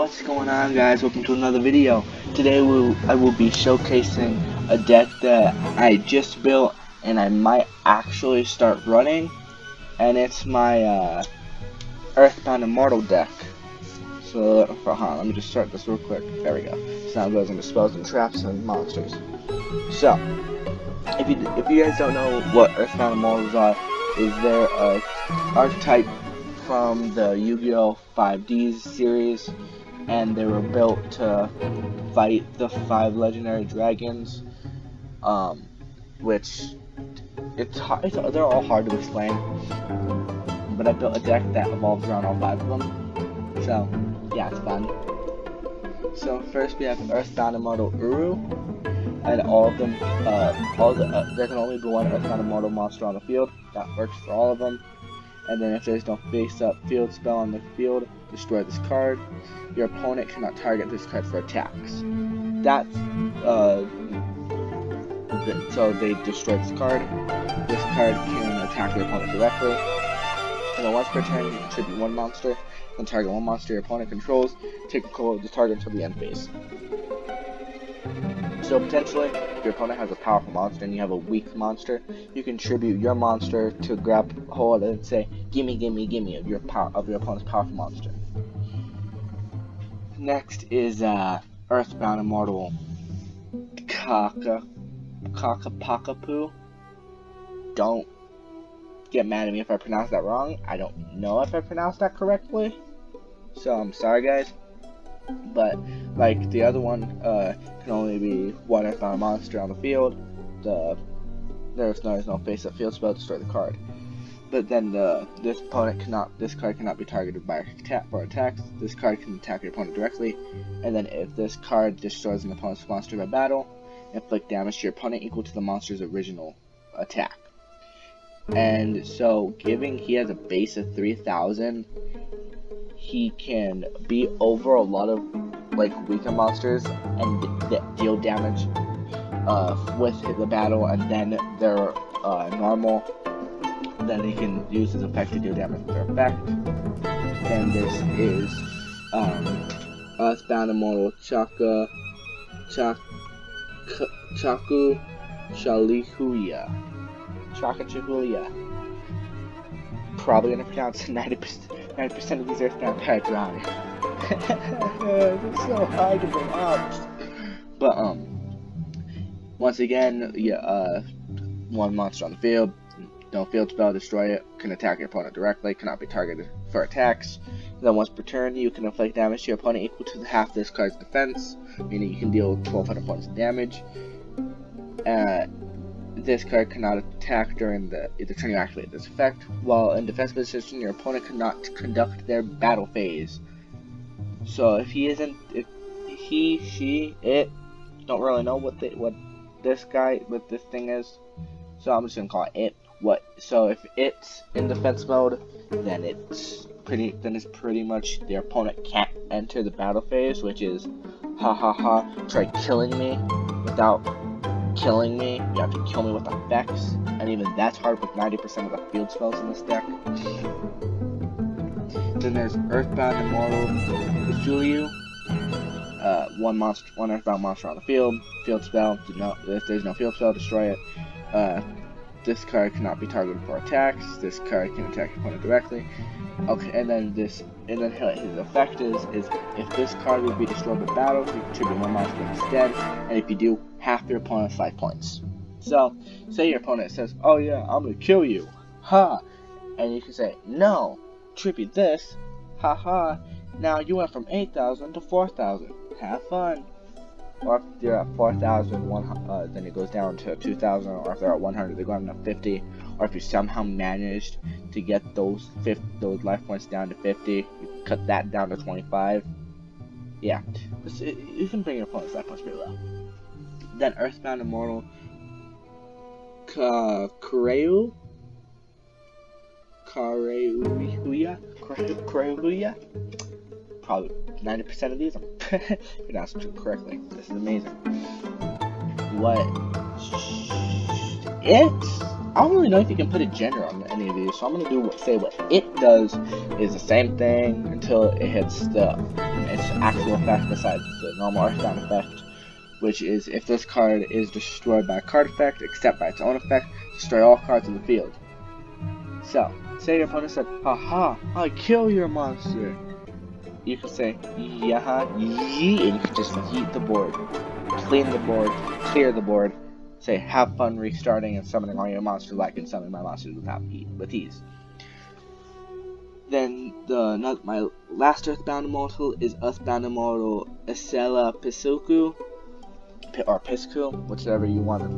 What's going on, guys? Welcome to another video. Today I will be showcasing a deck that I just built and I might actually start running, and it's my Earthbound Immortal deck. So let me just start this real quick. There we go. So now it goes into spells and traps and monsters. So if you guys don't know what Earthbound Immortals are, is there a archetype from the Yu-Gi-Oh! 5Ds series, and they were built to fight the 5 legendary dragons, which they're all hard to explain, but I built a deck that evolves around all 5 of them, so yeah, it's fun. So first we have Earthbound Immortal Uru, and all of them, there can only be one Earthbound Immortal monster on the field. That works for all of them. And then if there's no face-up field spell on the field, destroy this card. Your opponent cannot target this card for attacks. That's, so they destroy this card. This card can attack your opponent directly. And then once per turn, you contribute 1 monster, and target 1 monster your opponent controls. Take control of the target until the end phase. So potentially, if your opponent has a powerful monster and you have a weak monster, you can tribute your monster to grab hold and say, "Gimme, gimme, gimme" of your opponent's powerful monster. Next is Earthbound Immortal Kakapakapu. Don't get mad at me if I pronounce that wrong. I don't know if I pronounced that correctly, so I'm sorry, guys. But like the other one, can only be 1 Earthbound monster on the field. There's no face-up field spell to destroy the card. But then this card cannot be targeted for attacks. This card can attack your opponent directly, and then if this card destroys an opponent's monster by battle, inflict damage to your opponent equal to the monster's original attack. And so, given he has a base of 3,000. He can beat over a lot of weaker monsters and deal damage with the battle, and then they're normal. Then he can use his effect to deal damage with their effect. Then this is Earthbound Immortal Chaku Chalikuya. Probably gonna pronounce 90% of these Earthbound cards wrong. It's so hard to pronounce. But once again, 1 monster on the field, no field spell, destroy it, can attack your opponent directly, cannot be targeted for attacks. Then once per turn, you can inflict damage to your opponent equal to half this card's defense, meaning you can deal 1,200 points of damage. This card cannot attack during the turn you activate this effect. While in defense position, your opponent cannot conduct their battle phase. So if he, she, it, don't really know what this thing is, so I'm just gonna call it it. So if it's in defense mode, then it's pretty much the opponent can't enter the battle phase, which is try killing me without killing me. You have to kill me with effects, and even that's hard with 90% of the field spells in this deck. Then there's Earthbound Immortal Juliu. 1 Earthbound monster on the field. Field spell. If there's no field spell, destroy it. This card cannot be targeted for attacks. This card can attack your opponent directly. Okay, and then his effect is if this card would be destroyed by battle, you contribute 1 monster instead, and if you do, half your opponent's life points. So, say your opponent says, "Oh yeah, I'm gonna kill you, ha," and you can say, "No, tribute this, haha. Now you went from 8,000 to 4,000. Have fun." Or if they're at 4,000, then it goes down to 2,000. Or if they're at 100, they're going to 50. Or if you somehow managed to get those life points down to 50, you can cut that down to 25. Yeah, you can bring your opponent's life points pretty low. Then Earthbound Immortal Kareuya. Probably 90% of these I'm pronounced correctly. This is amazing. What? It? I don't really know if you can put a gender on any of these, so I'm gonna say what it does is the same thing until it hits its actual effect besides the normal Earthbound effect, which is if this card is destroyed by a card effect, except by its own effect, destroy all cards in the field. So, say your opponent said, haha, I kill your monster. You can say, yaha, yee, and you can just yeet the board, clean the board, clear the board, say, have fun restarting and summoning all your monsters like I can summon my monsters with ease. Then my last Earthbound Immortal is Earthbound Immortal Isela Pisuku, or Pisku, whichever you want to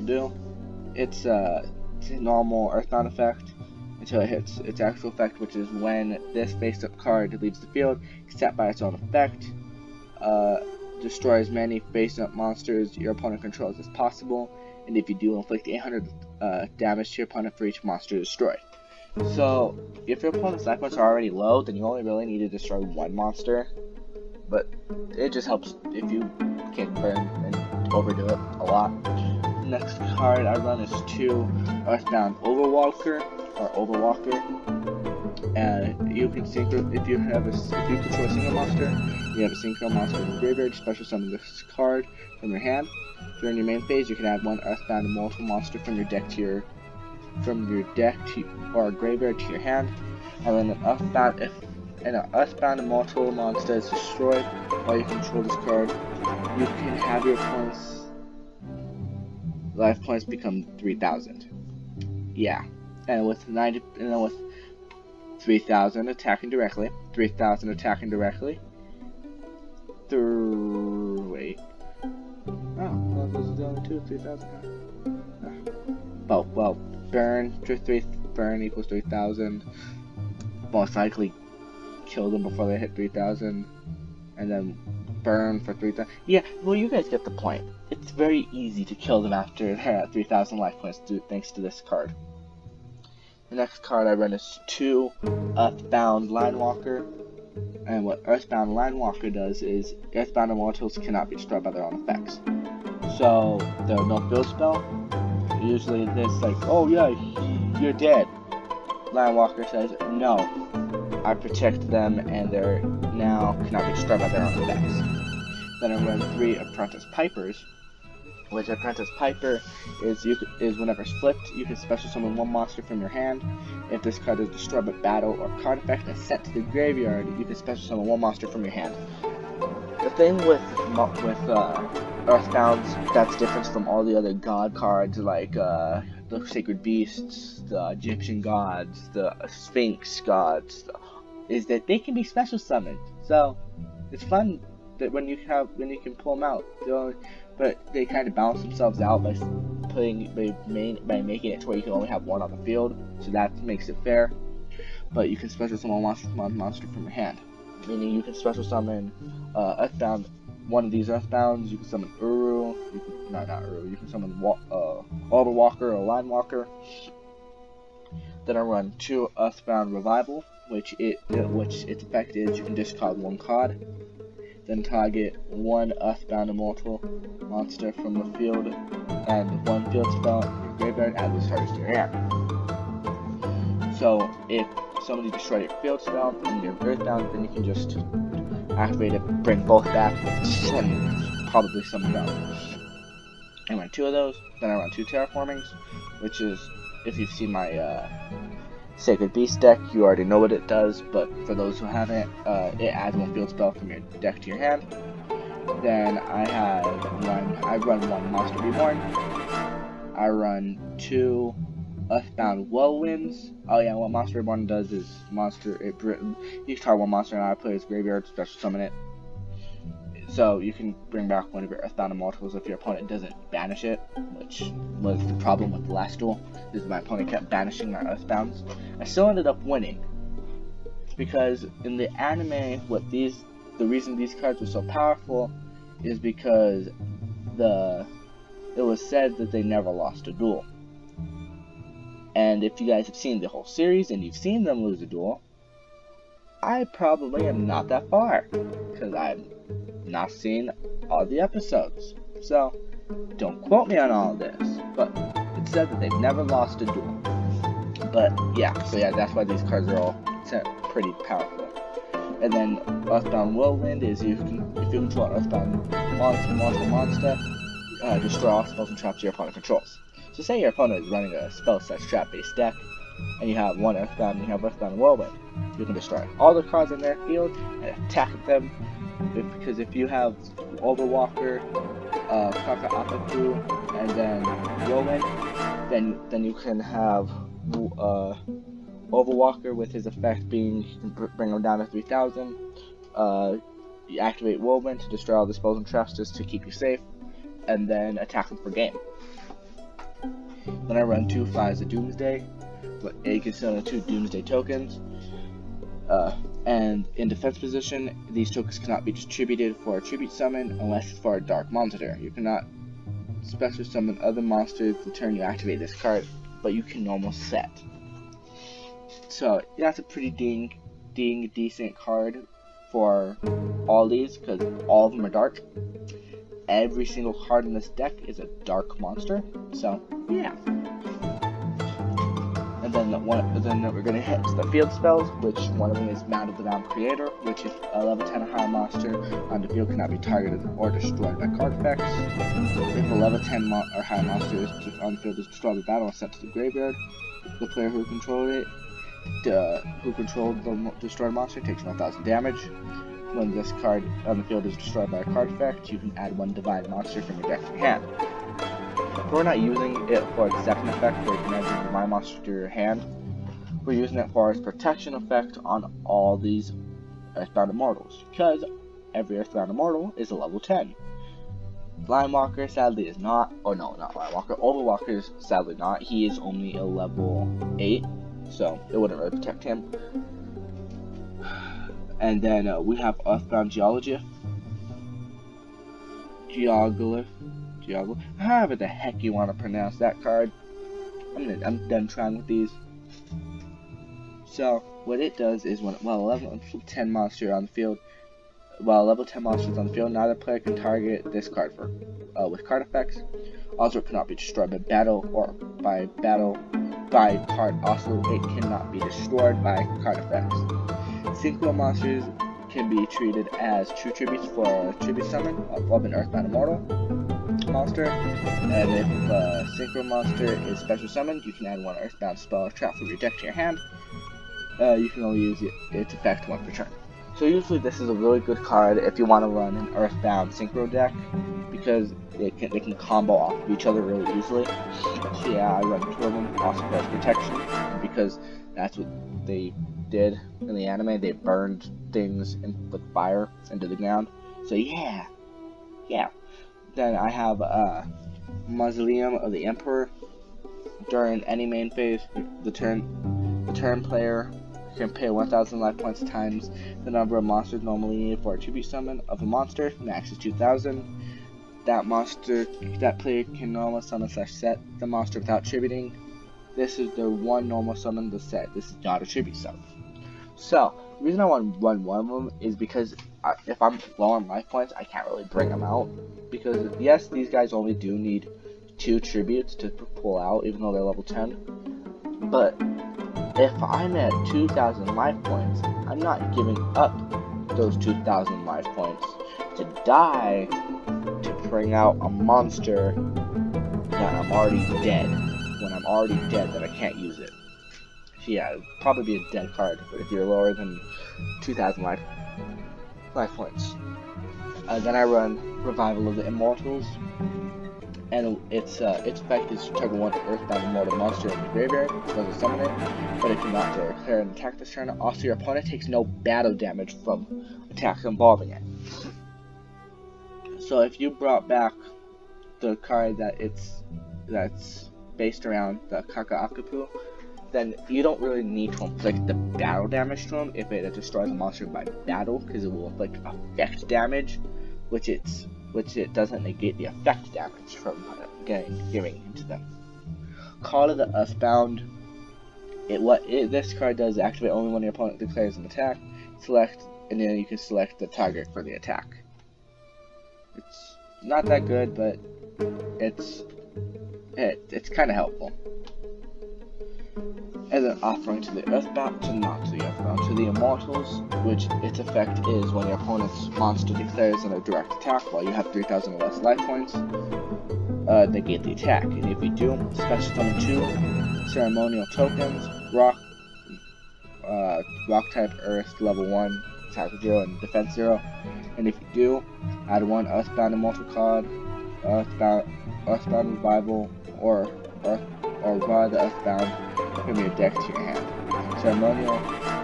do. It's a normal Earthbound effect until it hits its actual effect, which is when this face-up card leaves the field, except by its own effect. Destroy as many face-up monsters your opponent controls as possible, and if you do, inflict 800 damage to your opponent for each monster destroyed. So, if your opponent's life points are already low, then you only really need to destroy one monster, but it just helps if you can burn and overdo it a lot. Next card I run is 2 Earthbound Overwalker, and you can synchro if you control a single monster, you have a synchro monster in the graveyard, special summon this card from your hand. During your main phase, you can add 1 Earthbound Immortal monster from your deck or graveyard to your hand, and when an Earthbound Immortal monster is destroyed while you control this card, you can have your opponent's life points become 3,000. Yeah, and with 3,000 attacking directly, 3,000 attacking directly. Wait. Oh, those are the only 2. 3,000. Well, burn equals 3,000. Most likely kill them before they hit 3,000, and then burn for 3,000. Yeah, well, you guys get the point. It's very easy to kill them after they're at 3,000 life points thanks to this card. The next card I run is 2 Earthbound Linewalker, and what Earthbound Linewalker does is Earthbound Immortals cannot be destroyed by their own effects. So, the no field spell, usually it's like, oh yeah, you're dead. Linewalker says, no, I protect them and they're now cannot be destroyed by their own effects. Then I run 3 Apprentice Pipers, which Apprentice Piper is whenever it's flipped, you can special summon 1 monster from your hand. If this card is destroyed by battle or card effect and sent to the graveyard, you can special summon 1 monster from your hand. The thing with Earthbounds that's different from all the other god cards like the Sacred Beasts, the Egyptian gods, the Sphinx gods, is that they can be special summoned. So it's fun that when you can pull them out. But they kind of balance themselves out by making it to where you can only have 1 on the field, so that makes it fair. But you can special summon 1 monster from your hand, meaning you can special summon Earthbound. One of these Earthbounds, you can summon Uru. You can summon Overwalker or Linewalker. Then I run 2 Earthbound Revival, which its effect is you can discard 1 card. Then target 1 Earthbound Immortal monster from the field and 1 field spell in your graveyard, add those cards to your hand. So if somebody destroyed your field spell and your Earthbound, then you can just activate it, bring both back, and probably summon them. I run 2 of those, then I run 2 Terraformings, which is, if you've seen my Sacred Beast deck, you already know what it does, but for those who haven't, it adds 1 field spell from your deck to your hand. Then I run 1 Monster Reborn. I run 2 Earthbound Whirlwinds. Oh yeah, what Monster Reborn does is you target 1 monster and I play his graveyard, special summon it. So you can bring back 1 of your Earthbound Immortals if your opponent doesn't banish it, which was the problem with the last duel, is my opponent kept banishing my Earthbounds. I still ended up winning, because in the anime, the reason these cards were so powerful is because it was said that they never lost a duel. And if you guys have seen the whole series and you've seen them lose a duel, I probably am not that far, because I've not seen all the episodes. So Don't quote me on all of this, but it said that they've never lost a duel. But yeah, so yeah, that's why these cards are all pretty powerful. And then Earthbound Whirlwind is if you control an Earthbound monster, destroy all spells and traps your opponent controls. So say your opponent is running a spell/trap based deck, and you have one Earthbound and you have Earthbound Whirlwind. You can destroy all the cards in their field and attack them. Because if you have Overwalker, Kaka-Akaku, and then Whirlwind, then you can have Overwalker with his effect being you can bring him down to 3,000. You activate Whirlwind to destroy all the spells and traps just to keep you safe, and then attack him for game. Then I run 2 Fires of Doomsday. You can summon 2 Doomsday tokens. And in defense position, these tokens cannot be distributed for a tribute summon unless it's for a dark monster. You cannot special summon other monsters the turn you activate this card, but you can normal set. So that's a pretty decent card for all these, because all of them are dark. Every single card in this deck is a dark monster, so yeah. And then we're gonna hit the field spells, which one of them is Mount of the Realm Creator, which is a level 10 or higher monster on the field cannot be targeted or destroyed by card effects. If a level 10 or higher monster on the field is destroyed by battle and sent to the graveyard, the player who controlled the destroyed monster takes 1,000 damage. When this card on the field is destroyed by a card effect, you can add 1 divine monster from your deck to your hand. We're not using it for its second effect, where you can add a divine monster to your hand. We're using it for its protection effect on all these Earthbound Immortals, because every Earthbound Immortal is a level 10. Linewalker sadly is not, oh no, not Linewalker, Overwalker is sadly not, he is only a level 8, so it wouldn't really protect him. And then we have Earthbound Geoglyph, however the heck you want to pronounce that card. I'm done trying with these. So what it does is while a level 10 monster on the field, level 10 monsters on the field, neither player can target this card with card effects. Also, it cannot be destroyed by battle or by card. Also, it cannot be destroyed by card effects. Synchro monsters can be treated as true tributes for a tribute summon of an Earthbound Immortal monster, and if a synchro monster is special summoned, you can add 1 Earthbound spell or trap from your deck to your hand. You can only use its effect once per turn. So usually this is a really good card if you want to run an Earthbound synchro deck, because they can combo off of each other really easily. So yeah, I run 2 of them, also for protection, because that's what they did in the anime. They burned things with fire into the ground. So yeah. Then I have Mausoleum of the Emperor. During any main phase, the turn player can pay 1,000 life points times the number of monsters normally needed for a tribute summon of a monster. Max is 2,000. That player can normal summon/set the monster without tributing. This is the one normal summon the set. This is not a tribute summon. So the reason I want to run one of them is because if I'm low on life points, I can't really bring them out. Because yes, these guys only do need 2 tributes to pull out, even though they're level 10. But if I'm at 2,000 life points, I'm not giving up those 2,000 life points to die to bring out a monster that I'm already dead. When I'm already dead, then I can't use it. So yeah, it'd probably be a dead card if you're lower than 2,000 life points. Then I run Revival of the Immortals, and its effect is to target 1 Earthbound Immortal monster in the graveyard, so to summon it, but it cannot declare an attack this turn. Also, your opponent takes no battle damage from attacks involving it. So if you brought back the card that's based around the Kaka-Akaku, then you don't really need to inflict the battle damage to him if it destroys a monster by battle, because it will inflict effect damage, which it doesn't negate the effect damage from giving into them. Call of the Earthbound. This card does activate only when your opponent declares an attack. And then you can select the target for the attack. It's not that good, but it's kind of helpful. And then offering to the Earthbound, to the Immortals, which its effect is when your opponent's monster declares a direct attack while you have 3,000 or less life points, negate the attack. And if you do, special summon 2 ceremonial tokens, rock type Earth, level 1, attack 0 and defense 0. And if you do, add 1 Earthbound Immortal card, Earthbound Revival, or Revive the Earthbound from your deck to your hand. Ceremonial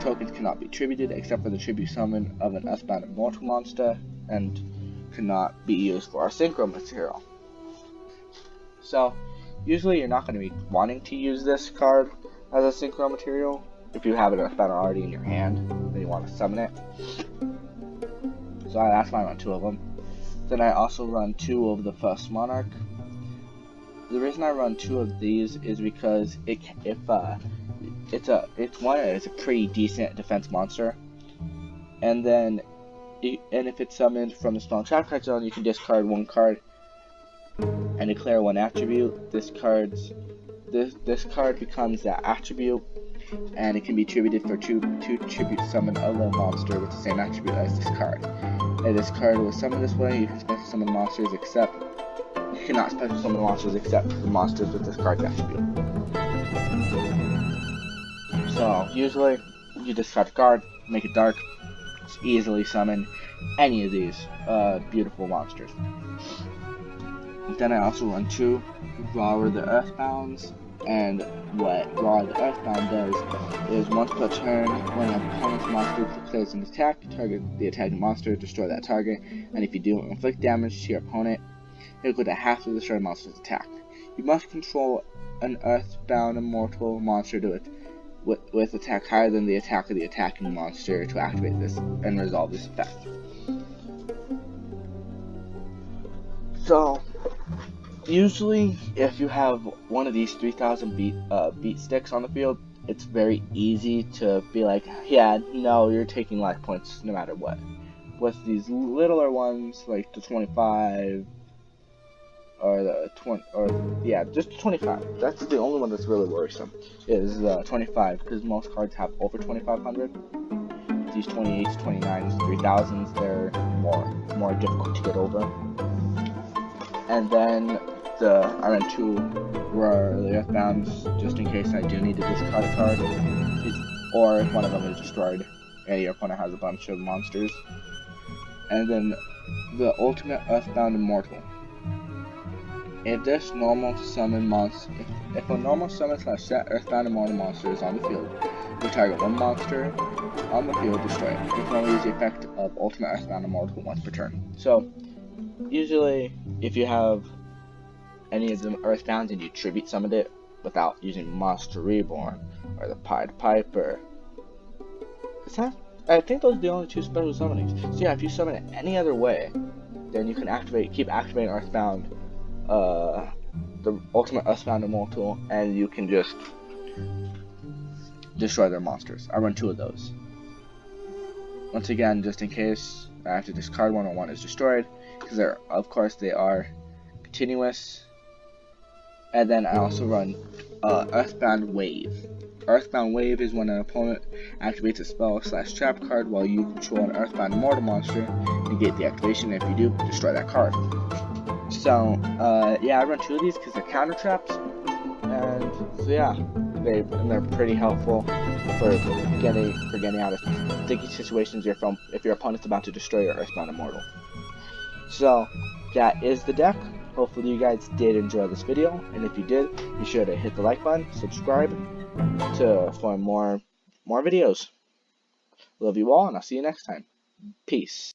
tokens cannot be attributed except for the tribute summon of an Earthbound Immortal monster, and cannot be used for our synchro material. So, usually you're not going to be wanting to use this card as a synchro material if you have an Earthbound already in your hand and you want to summon it. So that's why I run 2 of them. Then I also run 2 of the First Monarch. The reason I run 2 of these is because it's a pretty decent defense monster, and then if it's summoned from the strong trap card zone, you can discard 1 card and declare 1 attribute. This card becomes that attribute, and it can be attributed for 2 tribute summon a low monster with the same attribute as this card. And this card was summoned this way. You can special summon monsters except you cannot special summon monsters except the monsters with this card's attribute. So usually you discard a card, make it dark, just easily summon any of these beautiful monsters. Then I also run 2 Roar the Earthbounds, and what Roar the Earthbound does is once per turn, when an opponent's monster declares an attack, target the attacking monster, destroy that target, and if you do, inflict damage to your opponent, it'll go to half of the destroyed monster's attack. You must control an Earthbound Immortal monster with attack higher than the attack of the attacking monster to activate this and resolve this effect. So, usually, if you have one of these 3,000 beat sticks on the field, it's very easy to be like, yeah, no, you're taking life points no matter what. With these littler ones, like the 25, or the 20, just the 25. That's the only one that's really worrisome, is 25, because most cards have over 2,500. These 28s, 29s, 3,000s, they're more difficult to get over. And then I ran 2 Roar the Earthbounds, just in case I do need to discard a card, or if one of them is destroyed and your opponent has a bunch of monsters. And then the ultimate Earthbound Immortal. If this normal summon monster, if a normal summon / set Earthbound Immortal monster is on the field, you target 1 monster on the field, destroy it. You can only use the effect of Ultimate Earthbound Immortal once per turn. So, usually, if you have any of the Earthbounds and you tribute summon it without using Monster Reborn or the Pied Piper, I think those are the only 2 special summonings. So yeah, if you summon it any other way, then you can keep activating Earthbound, the Ultimate Earthbound Immortal, and you can just destroy their monsters. I run 2 of those. Once again, just in case I have to discard one or one is destroyed, because they are continuous. And then I also run Earthbound Wave. Earthbound Wave is when an opponent activates a spell / trap card while you control an Earthbound Immortal monster. Negate the activation, and if you do, destroy that card. So, yeah, I run 2 of these because they're counter traps, and so yeah, they're pretty helpful for getting out of sticky situations if your opponent's about to destroy your Earthbound Immortal. So, that is the deck. Hopefully you guys did enjoy this video, and if you did, be sure to hit the like button, subscribe for more videos. Love you all, and I'll see you next time. Peace.